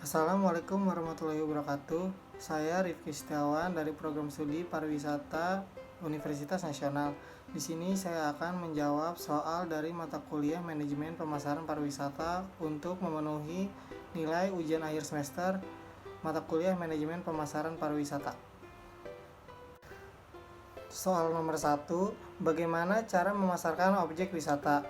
Assalamualaikum warahmatullahi wabarakatuh. Saya Rifki Setiawan dari Program Studi Pariwisata Universitas Nasional. Di sini saya akan menjawab soal dari mata kuliah Manajemen Pemasaran Pariwisata untuk memenuhi nilai ujian akhir semester mata kuliah Manajemen Pemasaran Pariwisata. Soal nomor 1, bagaimana cara memasarkan objek wisata?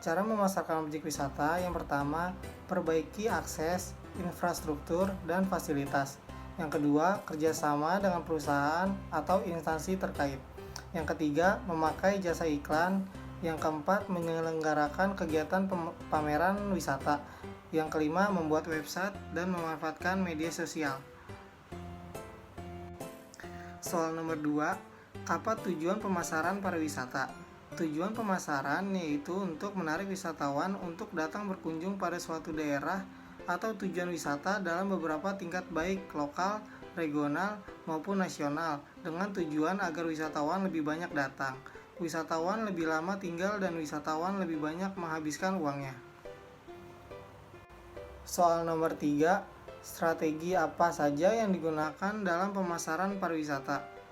Cara memasarkan objek wisata yang pertama, perbaiki akses, infrastruktur, dan fasilitas. Yang kedua, kerjasama dengan perusahaan atau instansi terkait. Yang ketiga, memakai jasa iklan. Yang keempat, menyelenggarakan kegiatan pameran wisata. Yang kelima, membuat website dan memanfaatkan media sosial. Soal nomor 2, apa tujuan pemasaran pariwisata? Tujuan pemasaran yaitu untuk menarik wisatawan untuk datang berkunjung pada suatu daerah atau tujuan wisata dalam beberapa tingkat baik lokal, regional, maupun nasional dengan tujuan agar wisatawan lebih banyak datang, wisatawan lebih lama tinggal, dan wisatawan lebih banyak menghabiskan uangnya. Soal nomor 3, strategi apa saja yang digunakan dalam pemasaran pariwisata?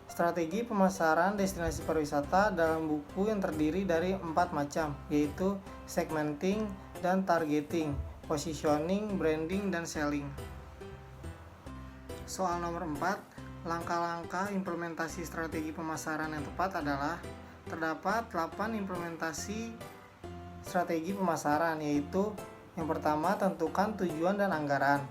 Strategi pemasaran destinasi pariwisata dalam buku yang terdiri dari 4 macam, yaitu segmenting dan targeting, positioning, branding, dan selling. Soal nomor 4, langkah-langkah implementasi strategi pemasaran yang tepat adalah terdapat 8 implementasi strategi pemasaran, yaitu yang pertama, tentukan tujuan dan anggaran.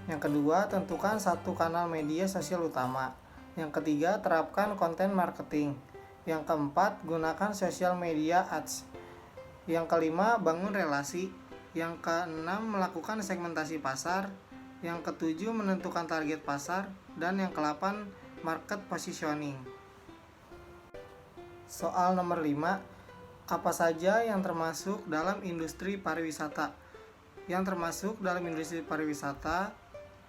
Yang kedua, tentukan satu kanal media sosial utama. Yang ketiga, terapkan konten marketing. Yang keempat, gunakan social media ads. Yang kelima, bangun relasi. Yang keenam, melakukan segmentasi pasar. Yang ketujuh, menentukan target pasar. Dan yang ke-8, market positioning. Soal nomor 5, apa saja yang termasuk dalam industri pariwisata? Yang termasuk dalam industri pariwisata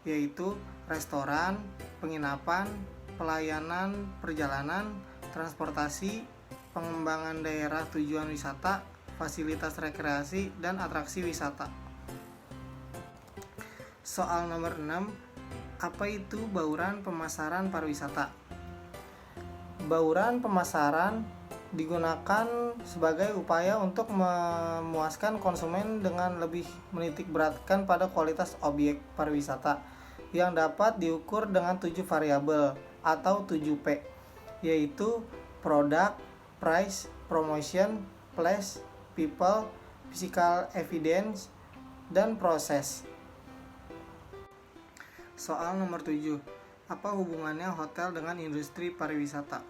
yaitu restoran, penginapan, pelayanan perjalanan, transportasi, pengembangan daerah tujuan wisata, fasilitas rekreasi, dan atraksi wisata. Soal nomor 6, apa itu bauran pemasaran pariwisata? Bauran pemasaran digunakan sebagai upaya untuk memuaskan konsumen dengan lebih menitik beratkan pada kualitas objek pariwisata yang dapat diukur dengan 7 variabel atau 7P, yaitu product, price, promotion, place, people, physical evidence, dan proses. Soal nomor 7, apa hubungannya hotel dengan industri pariwisata?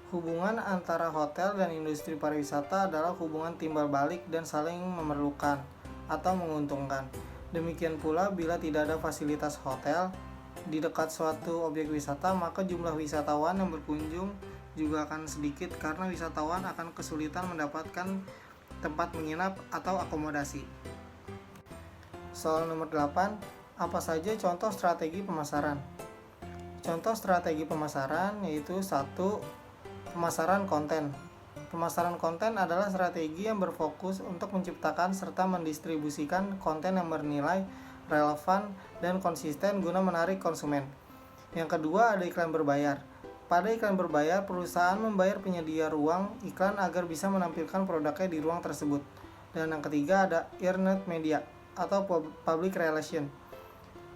Hubungan antara hotel dan industri pariwisata adalah hubungan timbal balik dan saling memerlukan atau menguntungkan. Demikian pula bila tidak ada fasilitas hotel di dekat suatu objek wisata, maka jumlah wisatawan yang berkunjung juga akan sedikit karena wisatawan akan kesulitan mendapatkan tempat menginap atau akomodasi. Soal nomor 8, apa saja contoh strategi pemasaran? Contoh strategi pemasaran yaitu 1. Pemasaran konten. Pemasaran konten adalah strategi yang berfokus untuk menciptakan serta mendistribusikan konten yang bernilai, relevan, dan konsisten guna menarik konsumen. Yang kedua, ada iklan berbayar. Pada iklan berbayar, perusahaan membayar penyedia ruang iklan agar bisa menampilkan produknya di ruang tersebut. Dan yang ketiga, ada earned media atau public relation.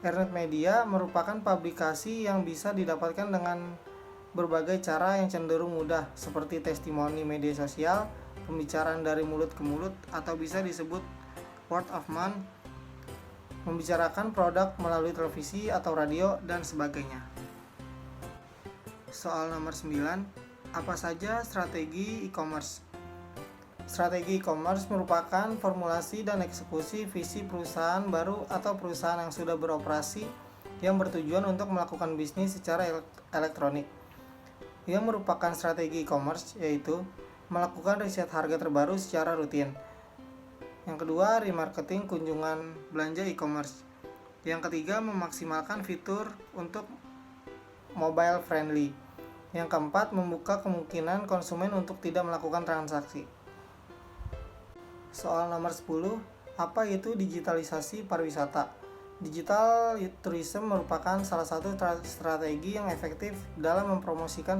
Earned media merupakan publikasi yang bisa didapatkan dengan berbagai cara yang cenderung mudah, seperti testimoni media sosial, pembicaraan dari mulut ke mulut, atau bisa disebut word of mouth, membicarakan produk melalui televisi atau radio, dan sebagainya. Soal nomor 9, apa saja strategi e-commerce? Strategi e-commerce merupakan formulasi dan eksekusi visi perusahaan baru atau perusahaan yang sudah beroperasi yang bertujuan untuk melakukan bisnis secara elektronik. Yang merupakan strategi e-commerce yaitu melakukan riset harga terbaru secara rutin. Yang kedua, remarketing kunjungan belanja e-commerce. Yang ketiga, memaksimalkan fitur untuk mobile friendly. Yang keempat, membuka kemungkinan konsumen untuk tidak melakukan transaksi. Soal nomor 10, Apa itu digitalisasi pariwisata? Digital tourism merupakan salah satu strategi yang efektif dalam mempromosikan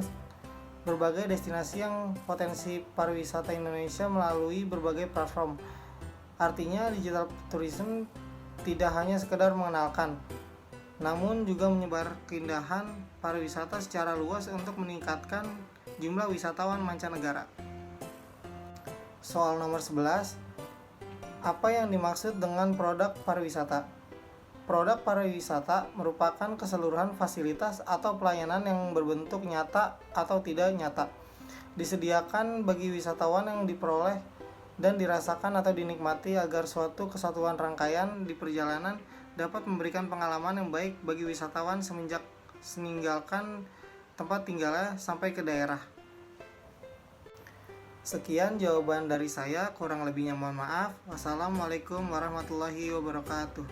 berbagai destinasi yang potensi pariwisata Indonesia melalui berbagai platform. Artinya, digital tourism tidak hanya sekedar mengenalkan, namun juga menyebar keindahan pariwisata secara luas untuk meningkatkan jumlah wisatawan mancanegara. Soal nomor 11, apa yang dimaksud dengan produk pariwisata? Produk pariwisata merupakan keseluruhan fasilitas atau pelayanan yang berbentuk nyata atau tidak nyata, disediakan bagi wisatawan yang diperoleh dan dirasakan atau dinikmati agar suatu kesatuan rangkaian di perjalanan dapat memberikan pengalaman yang baik bagi wisatawan semenjak meninggalkan tempat tinggalnya sampai ke daerah. Sekian jawaban dari saya, kurang lebihnya mohon maaf. Wassalamualaikum warahmatullahi wabarakatuh.